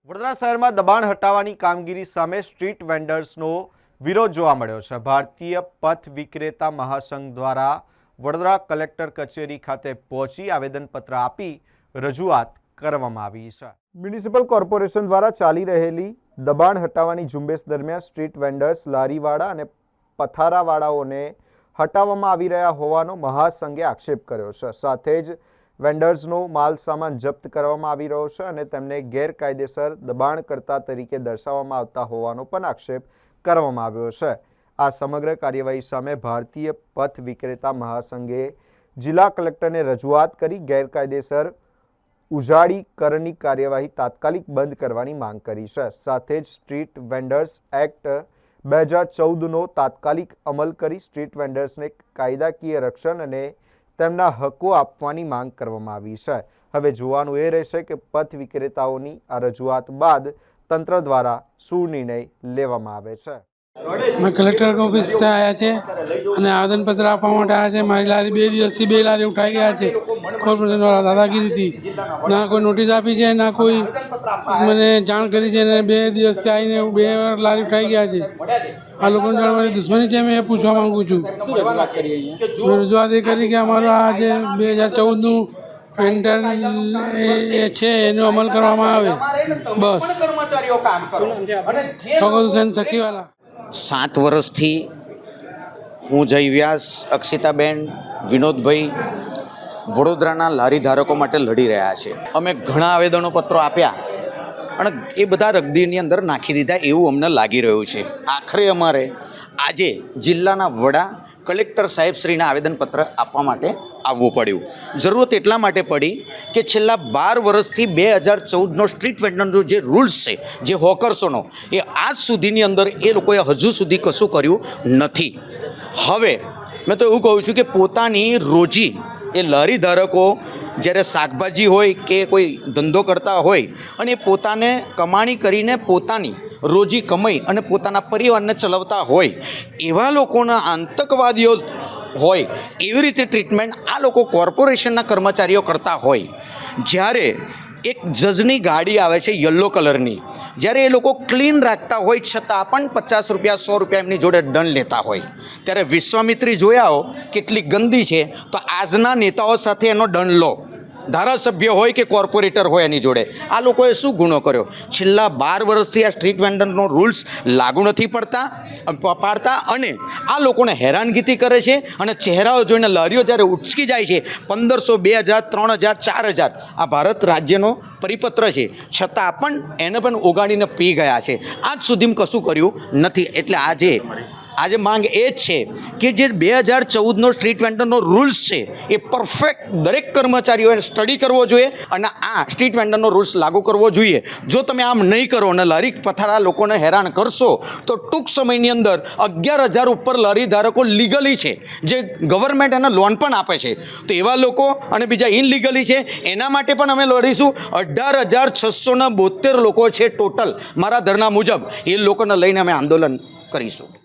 વડોદરા શહેરમાં દબાણ હટાવવાની કામગીરી સામે સ્ટ્રીટ વેન્ડર્સનો વિરોધ જોવા મળ્યો છે। ભારતીય પથ વિક્રેતા મહાસંઘ દ્વારા વડોદરા કલેક્ટર કચેરી ખાતે પહોંચી આવેદનપત્ર આપી રજૂઆત કરવામાં આવી છે। મ્યુનિસિપલ કોર્પોરેશન દ્વારા ચાલી રહેલી દબાણ હટાવવાની ઝુંબેશ દરમિયાન સ્ટ્રીટ વેન્ડર્સ, લારીવાળા અને પથારાવાળાઓને હટાવવામાં આવી રહ્યા હોવાનો મહાસંઘે આક્ષેપ કર્યો છે। સાથે જ વેન્ડર્સનો માલ સામાન જપ્ત કરવામાં આવી રહ્યો છે અને તેમને ગેરકાયદેસર દબાણકર્તા તરીકે દર્શાવવામાં આવતા હોવાનો પણ આક્ષેપ કરવામાં આવ્યો છે। આ સમગ્ર કાર્યવાહી સામે ભારતીય પથ વિક્રેતા મહાસંઘે જિલ્લા કલેક્ટરને રજૂઆત કરી ગેરકાયદેસર ઉજાડીકરણની કાર્યવાહી તાત્કાલિક બંધ કરવાની માંગ કરી છે। સાથે જ સ્ટ્રીટ વેન્ડર્સ એક્ટ 2014નો તાત્કાલિક અમલ કરી સ્ટ્રીટ વેન્ડર્સને કાયદાકીય રક્ષણ અને તેમના હકો આપવાની માંગ કરવામાં આવી છે। હવે જોવાનું એ રહેશે કે પથ વિક્રેતાઓની આ રજૂઆત બાદ તંત્ર દ્વારા શું નિર્ણય લેવામાં આવે છે। मैं कलेक्टर ऑफिस से आया थे અને આવેદનપત્ર આપવા માટે આવ્યા છે। મારી લારી 2 દિવસથી 2 લારી ઉઠાઈ ગયા છે। કોર્પોરેશનવાળા દાદાગીરીથી ના કોઈ નોટિસ આપી છે, ના કોઈ મને જાણ કરી છે ને 2 દિવસથી આવીને 2 લારી ઉઠાઈ ગયા છે। આ લોકોને જાણવાની દુશ્મની છે, મેં એ પૂછવા માગું છું। મેં રજૂઆત એ કરી કે અમારું આ જે 2014નું પેન્ટર એ છે એનો અમલ કરવામાં આવે, બસ। ચોગત હુસેન સખીવાલા। 7 વર્ષથી હું જય વ્યાસ, અક્ષિતાબેન, વિનોદભાઈ વડોદરાના લારી ધારકો માટે લડી રહ્યા છે। અમે ઘણા આવેદનપત્રો આપ્યા અને એ બધા રગદીની અંદર નાખી દીધા એવું અમને લાગી રહ્યું છે। આખરે અમારે આજે જિલ્લાના વડા કલેક્ટર સાહેબશ્રીના આવેદનપત્ર આપવા માટે આવવું પડ્યું। જરૂરત એટલા માટે પડી કે છેલ્લા 12 વર્ષથી 2014નો સ્ટ્રીટ વેન્ડરનો જે રૂલ્સ છે, જે હોકર્સોનો, એ આજ સુધીની અંદર એ લોકોએ હજુ સુધી કશું કર્યું નથી। હવે મેં તો એવું કહું છું કે પોતાની રોજી એ લારી ધારકો જ્યારે શાકભાજી હોય કે કોઈ ધંધો કરતા હોય અને પોતાને કમાણી કરીને પોતાની રોજી કમાઈ અને પોતાના પરિવારને ચલાવતા હોય એવા લોકોના આતંકવાદીઓ હોય એવી રીતે ટ્રીટમેન્ટ આ લોકો કોર્પોરેશનના કર્મચારીઓ કરતા હોય। જ્યારે એક જજની ગાડી આવે છે યલો કલરની, જ્યારે એ લોકો ક્લીન રાખતા હોય છતાં પણ 50 રૂપિયા 100 રૂપિયા એમની જોડે દંડ લેતા હોય, ત્યારે વિશ્વામિત્રી જોયા હો કેટલી ગંદી છે, તો આજના નેતાઓ સાથે એનો દંડ લો। ધારાસભ્ય હોય કે કોર્પોરેટર હોય એની જોડે આ લોકોએ શું ગુનો કર્યો? છેલ્લા 12 વર્ષથી આ સ્ટ્રીટ વેન્ડરનો રૂલ્સ લાગુ નથી પાડતા અને આ લોકોને હેરાનગીથી કરે છે। અને ચહેરાઓ જોઈને લારીઓ જ્યારે ઉચકી જાય છે, 1500, 2000, 3000, 4000 આ ભારત રાજ્યનો પરિપત્ર છે, છતાં પણ એને પણ ઓગાડીને પી ગયા છે। આજ સુધીમાં કશું કર્યું નથી। એટલે આજે માંગ એ જ છે કે જે 2014નો સ્ટ્રીટ વેન્ડરનો રૂલ્સ છે એ પરફેક્ટ દરેક કર્મચારીઓએ સ્ટડી કરવો જોઈએ અને આ સ્ટ્રીટ વેન્ડરનો રૂલ્સ લાગુ કરવો જોઈએ। જો તમે આમ નહીં કરો અને લારી પથારા લોકોને હેરાન કરશો તો ટૂંક સમયની અંદર 11,000 ઉપર લારી ધારકો લીગલી છે, જે ગવર્મેન્ટ એને લોન પણ આપે છે, તો એવા લોકો અને બીજા ઇનલીગલી છે એના માટે પણ અમે લડીશું। 18,672 લોકો છે ટોટલ મારા ધરના મુજબ, એ લોકોને લઈને અમે આંદોલન કરીશું।